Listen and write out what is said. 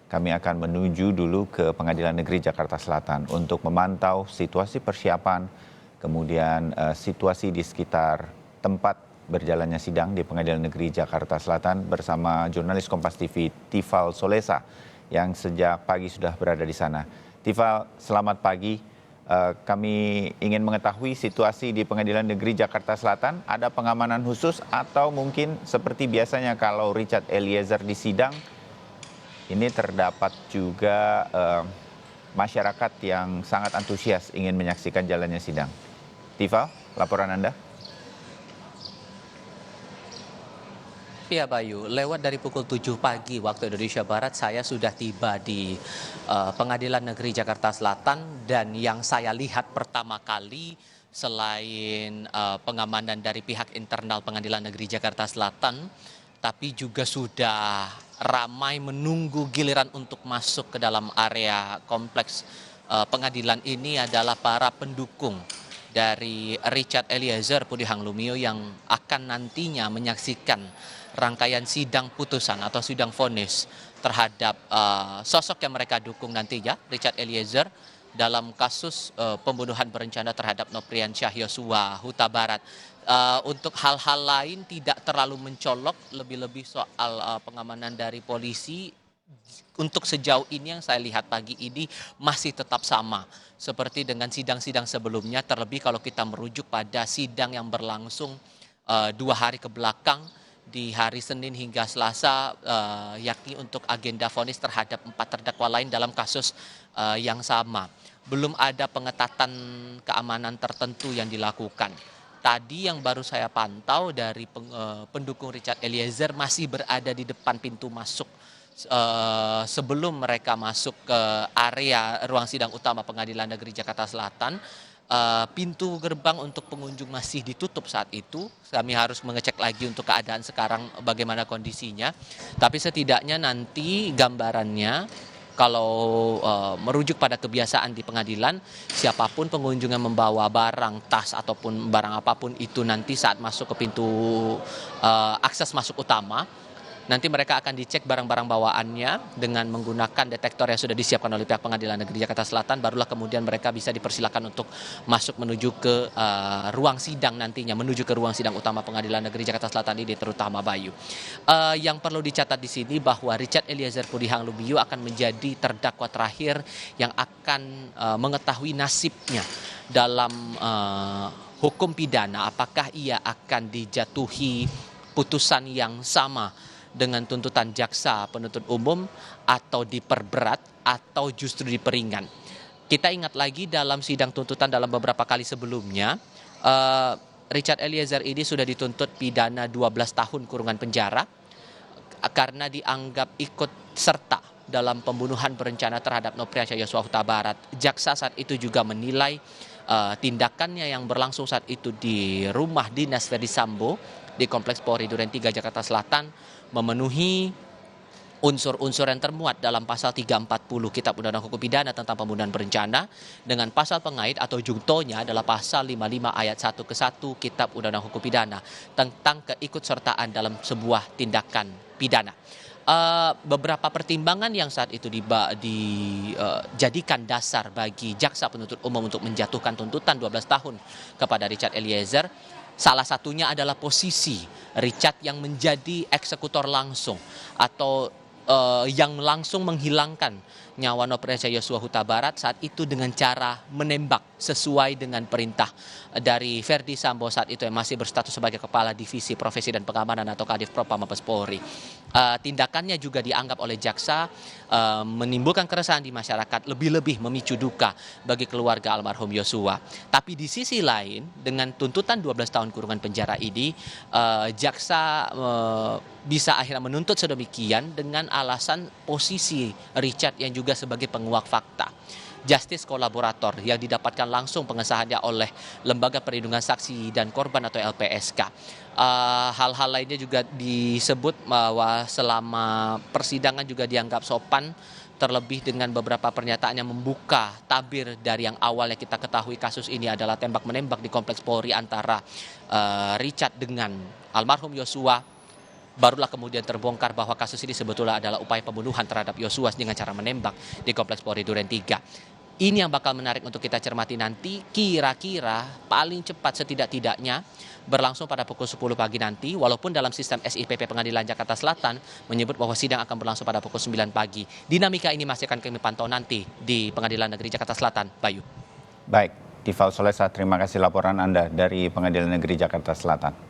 kami akan menuju dulu ke Pengadilan Negeri Jakarta Selatan untuk memantau situasi persiapan, kemudian situasi di sekitar tempat berjalannya sidang di Pengadilan Negeri Jakarta Selatan bersama jurnalis Kompas TV Tifal Solesa yang sejak pagi sudah berada di sana. Tifal, selamat pagi. Kami ingin mengetahui situasi di Pengadilan Negeri Jakarta Selatan. Ada pengamanan khusus atau mungkin seperti biasanya kalau Richard Eliezer disidang, ini terdapat juga masyarakat yang sangat antusias ingin menyaksikan jalannya sidang. Tifal, laporan Anda? Ya Bayu, lewat dari pukul 7 pagi waktu Indonesia Barat saya sudah tiba di Pengadilan Negeri Jakarta Selatan, dan yang saya lihat pertama kali selain pengamanan dari pihak internal Pengadilan Negeri Jakarta Selatan, tapi juga sudah ramai menunggu giliran untuk masuk ke dalam area kompleks pengadilan ini adalah para pendukung dari Richard Eliezer Pudihang Lumiu yang akan nantinya menyaksikan rangkaian sidang putusan atau sidang vonis terhadap sosok yang mereka dukung nantinya, Richard Eliezer, dalam kasus pembunuhan berencana terhadap Nopriansyah Yosua Huta Barat. Untuk hal-hal lain tidak terlalu mencolok, lebih-lebih soal pengamanan dari polisi. Untuk sejauh ini yang saya lihat pagi ini masih tetap sama seperti dengan sidang-sidang sebelumnya, terlebih kalau kita merujuk pada sidang yang berlangsung 2 hari ke belakang di hari Senin hingga Selasa, yakni untuk agenda vonis terhadap 4 terdakwa lain dalam kasus yang sama. Belum ada pengetatan keamanan tertentu yang dilakukan. Tadi yang baru saya pantau dari pendukung Richard Eliezer masih berada di depan pintu masuk sebelum mereka masuk ke area ruang sidang utama Pengadilan Negeri Jakarta Selatan. Pintu gerbang untuk pengunjung masih ditutup saat itu. Kami harus mengecek lagi untuk keadaan sekarang bagaimana kondisinya. Tapi setidaknya nanti gambarannya, kalau merujuk pada kebiasaan di pengadilan, siapapun pengunjung yang membawa barang, tas ataupun barang apapun itu nanti saat masuk ke pintu akses masuk utama, nanti mereka akan dicek barang-barang bawaannya dengan menggunakan detektor yang sudah disiapkan oleh pihak Pengadilan Negeri Jakarta Selatan. Barulah kemudian mereka bisa dipersilakan untuk masuk menuju ke ruang sidang nantinya, menuju ke ruang sidang utama Pengadilan Negeri Jakarta Selatan ini terutama, Bayu. Yang perlu dicatat di sini bahwa Richard Eliezer Pudihang Lumiu akan menjadi terdakwa terakhir yang akan mengetahui nasibnya dalam hukum pidana. Apakah ia akan dijatuhi putusan yang sama dengan tuntutan jaksa penuntut umum, atau diperberat, atau justru diperingan. Kita ingat lagi dalam sidang tuntutan dalam beberapa kali sebelumnya, Richard Eliezer ini sudah dituntut pidana 12 tahun kurungan penjara karena dianggap ikut serta dalam pembunuhan berencana terhadap Nopriansyah Yosua Huta Barat. Jaksa saat itu juga menilai tindakannya yang berlangsung saat itu di rumah dinas Verdi Sambo di Kompleks Polri Duren 3 Jakarta Selatan memenuhi unsur-unsur yang termuat dalam pasal 340 Kitab Undang-Undang Hukum Pidana tentang pembunuhan berencana, dengan pasal pengait atau jungtonya adalah pasal 55 ayat 1 ke 1 Kitab Undang-Undang Hukum Pidana tentang keikutsertaan dalam sebuah tindakan pidana. Beberapa pertimbangan yang saat itu dijadikan dasar bagi jaksa penuntut umum untuk menjatuhkan tuntutan 12 tahun kepada Richard Eliezer, salah satunya adalah posisi Richard yang menjadi eksekutor langsung atau yang langsung menghilangkan nyawa Nopriansyah Yosua Huta Barat saat itu dengan cara menembak sesuai dengan perintah dari Verdi Sambo saat itu yang masih berstatus sebagai Kepala Divisi Profesi dan Pengamanan atau Kadif Propam Mabes Polri. Tindakannya juga dianggap oleh jaksa menimbulkan keresahan di masyarakat, lebih-lebih memicu duka bagi keluarga almarhum Yosua. Tapi di sisi lain, dengan tuntutan 12 tahun kurungan penjara ini, jaksa bisa akhirnya menuntut sedemikian dengan alasan posisi Richard yang juga sebagai penguak fakta. Justice kolaborator yang didapatkan langsung pengesahannya oleh Lembaga Perlindungan Saksi dan Korban atau LPSK. Hal-hal lainnya juga disebut bahwa selama persidangan juga dianggap sopan, terlebih dengan beberapa pernyataan yang membuka tabir dari yang awalnya kita ketahui kasus ini adalah tembak-menembak di Kompleks Polri antara Richard dengan almarhum Yosua. barulah kemudian terbongkar bahwa kasus ini sebetulnya adalah upaya pembunuhan terhadap Yosua dengan cara menembak di Kompleks Polri Duren 3. Ini yang bakal menarik untuk kita cermati nanti, kira-kira paling cepat setidak-tidaknya berlangsung pada pukul 10 pagi nanti, walaupun dalam sistem SIPP Pengadilan Jakarta Selatan menyebut bahwa sidang akan berlangsung pada pukul 9 pagi. Dinamika ini masih akan kami pantau nanti di Pengadilan Negeri Jakarta Selatan, Bayu. Baik, Tifal Solesa, terima kasih laporan Anda dari Pengadilan Negeri Jakarta Selatan.